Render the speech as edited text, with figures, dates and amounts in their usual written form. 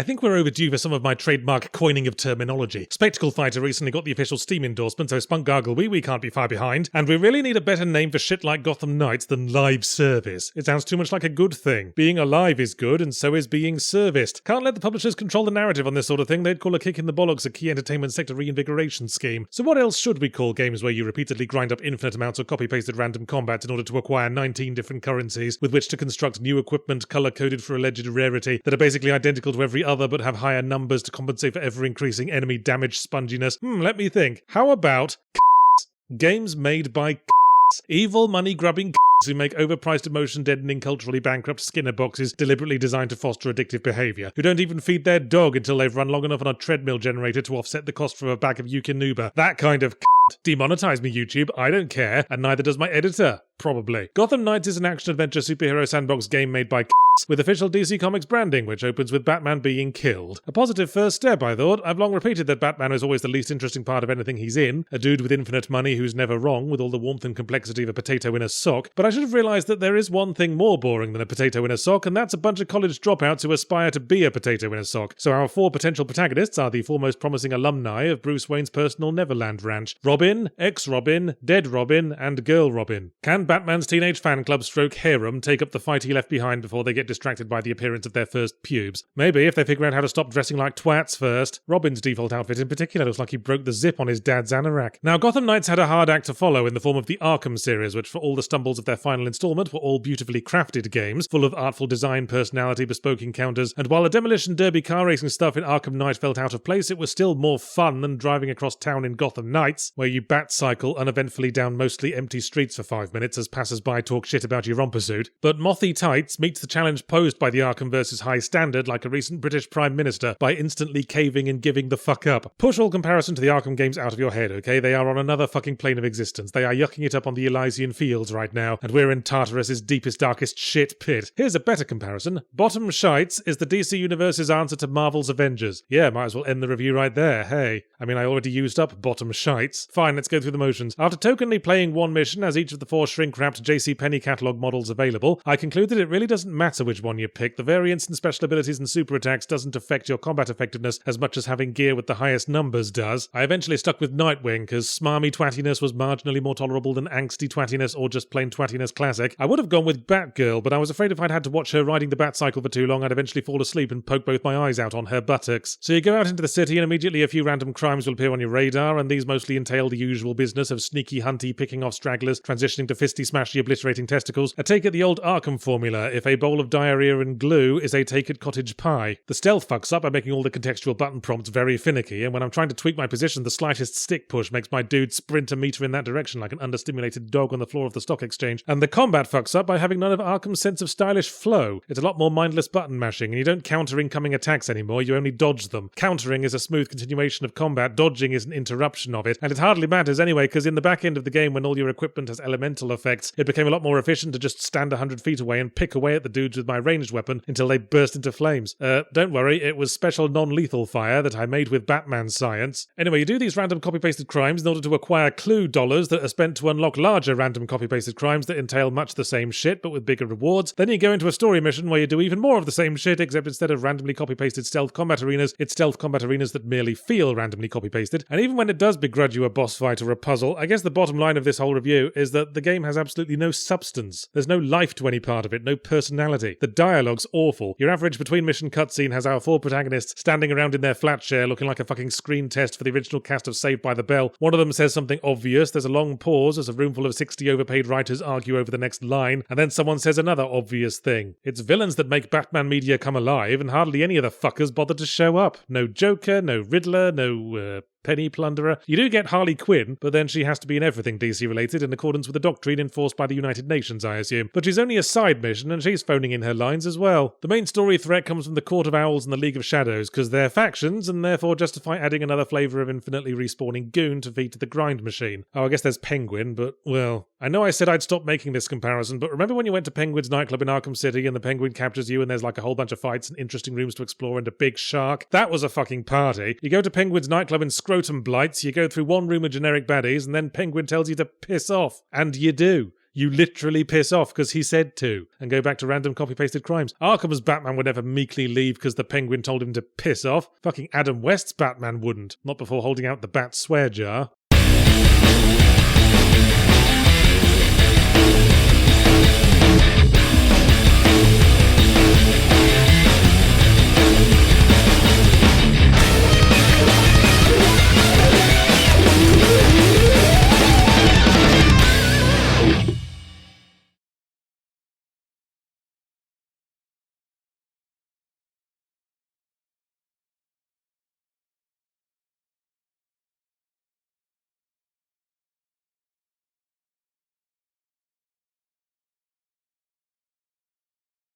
I think we're overdue for some of my trademark coining of terminology. Spectacle Fighter recently got the official Steam endorsement, so Spunk Gargle we can't be far behind. And we really need a better name for shit like Gotham Knights than live service. It sounds too much like a good thing. Being alive is good, and so is being serviced. Can't let the publishers control the narrative on this sort of thing. They'd call a kick in the bollocks a key entertainment sector reinvigoration scheme. So what else should we call games where you repeatedly grind up infinite amounts of copy-pasted random combat in order to acquire 19 different currencies with which to construct new equipment color-coded for alleged rarity that are basically identical to every other but have higher numbers to compensate for ever-increasing enemy damage sponginess? Let me think. How about games made by evil money-grubbing who make overpriced emotion-deadening, culturally bankrupt Skinner boxes deliberately designed to foster addictive behaviour, who don't even feed their dog until they've run long enough on a treadmill generator to offset the cost from a bag of Yukinuba. That kind of demonetize me, YouTube. I don't care, and neither does my editor. Probably. Gotham Knights is an action-adventure superhero sandbox game made by with official DC Comics branding, which opens with Batman being killed. A positive first step, I thought. I've long repeated that Batman is always the least interesting part of anything he's in, a dude with infinite money who's never wrong, with all the warmth and complexity of a potato in a sock, but I should have realised that there is one thing more boring than a potato in a sock, and that's a bunch of college dropouts who aspire to be a potato in a sock. So our four potential protagonists are the foremost promising alumni of Bruce Wayne's personal Neverland ranch: Robin, ex-Robin, dead Robin, and girl Robin. Can Batman's teenage fan club stroke harem take up the fight he left behind before they get distracted by the appearance of their first pubes? Maybe, if they figure out how to stop dressing like twats first. Robin's default outfit in particular looks like he broke the zip on his dad's anorak. Now, Gotham Knights had a hard act to follow in the form of the Arkham series, which for all the stumbles of their final installment were all beautifully crafted games, full of artful design, personality, bespoke encounters, and while the Demolition Derby car racing stuff in Arkham Knight felt out of place, it was still more fun than driving across town in Gotham Knights, where you bat-cycle uneventfully down mostly empty streets for 5 minutes as passers-by talk shit about your romper suit. But Mothy Tights meets the challenge posed by the Arkham vs. High Standard like a recent British Prime Minister by instantly caving and giving the fuck up. Push all comparison to the Arkham games out of your head, okay? They are on another fucking plane of existence. They are yucking it up on the Elysian Fields right now, and we're in Tartarus's deepest, darkest shit pit. Here's a better comparison. Bottom Shites is the DC Universe's answer to Marvel's Avengers. Yeah, might as well end the review right there, hey. I mean, I already used up Bottom Shites. Fine, let's go through the motions. After tokenly playing one mission as each of the 4 shrink-wrapped JCPenney catalogue models available, I conclude that it really doesn't matter which one you pick. The variance in special abilities and super attacks doesn't affect your combat effectiveness as much as having gear with the highest numbers does. I eventually stuck with Nightwing, because smarmy twattiness was marginally more tolerable than angsty twattiness or just plain twattiness classic. I would have gone with Batgirl, but I was afraid if I'd had to watch her riding the bat cycle for too long, I'd eventually fall asleep and poke both my eyes out on her buttocks. So you go out into the city and immediately a few random crimes will appear on your radar, and these mostly entail the usual business of sneaky hunty picking off stragglers, transitioning to fisty smashy obliterating testicles. I take it the old Arkham formula: if a bowl of diarrhea and glue is a take it cottage pie. The stealth fucks up by making all the contextual button prompts very finicky, and when I'm trying to tweak my position, the slightest stick push makes my dude sprint a meter in that direction like an understimulated dog on the floor of the stock exchange. And the combat fucks up by having none of Arkham's sense of stylish flow. It's a lot more mindless button mashing, and you don't counter incoming attacks anymore, you only dodge them. Countering is a smooth continuation of combat, dodging is an interruption of it, and it hardly matters anyway, because in the back end of the game, when all your equipment has elemental effects, it became a lot more efficient to just stand 100 feet away and pick away at the dudes with my ranged weapon until they burst into flames. Don't worry, it was special non-lethal fire that I made with Batman science. Anyway, you do these random copy-pasted crimes in order to acquire clue dollars that are spent to unlock larger random copy-pasted crimes that entail much the same shit but with bigger rewards. Then you go into a story mission where you do even more of the same shit, except instead of randomly copy-pasted stealth combat arenas, it's stealth combat arenas that merely feel randomly copy-pasted. And even when it does begrudge you a boss fight or a puzzle, I guess the bottom line of this whole review is that the game has absolutely no substance. There's no life to any part of it, no personality. The dialogue's awful. Your average between-mission cutscene has our 4 protagonists standing around in their flat share looking like a fucking screen test for the original cast of Saved by the Bell. One of them says something obvious, there's a long pause as a room full of 60 overpaid writers argue over the next line, and then someone says another obvious thing. It's villains that make Batman media come alive, and hardly any of the fuckers bother to show up. No Joker, no Riddler, no, Penny Plunderer. You do get Harley Quinn, but then she has to be in everything DC related in accordance with the doctrine enforced by the United Nations, I assume. But she's only a side mission, and she's phoning in her lines as well. The main story threat comes from the Court of Owls and the League of Shadows, because they're factions, and therefore justify adding another flavour of infinitely respawning goon to feed to the grind machine. Oh, I guess there's Penguin, but, well, I know I said I'd stop making this comparison, but remember when you went to Penguin's nightclub in Arkham City and the Penguin captures you and there's like a whole bunch of fights and interesting rooms to explore and a big shark? That was a fucking party. You go to Penguin's nightclub in Scrotum Blights, you go through one room of generic baddies, and then Penguin tells you to piss off. And you do. You literally piss off because he said to, and go back to random copy-pasted crimes. Arkham's Batman would never meekly leave because the Penguin told him to piss off. Fucking Adam West's Batman wouldn't. Not before holding out the bat swear jar.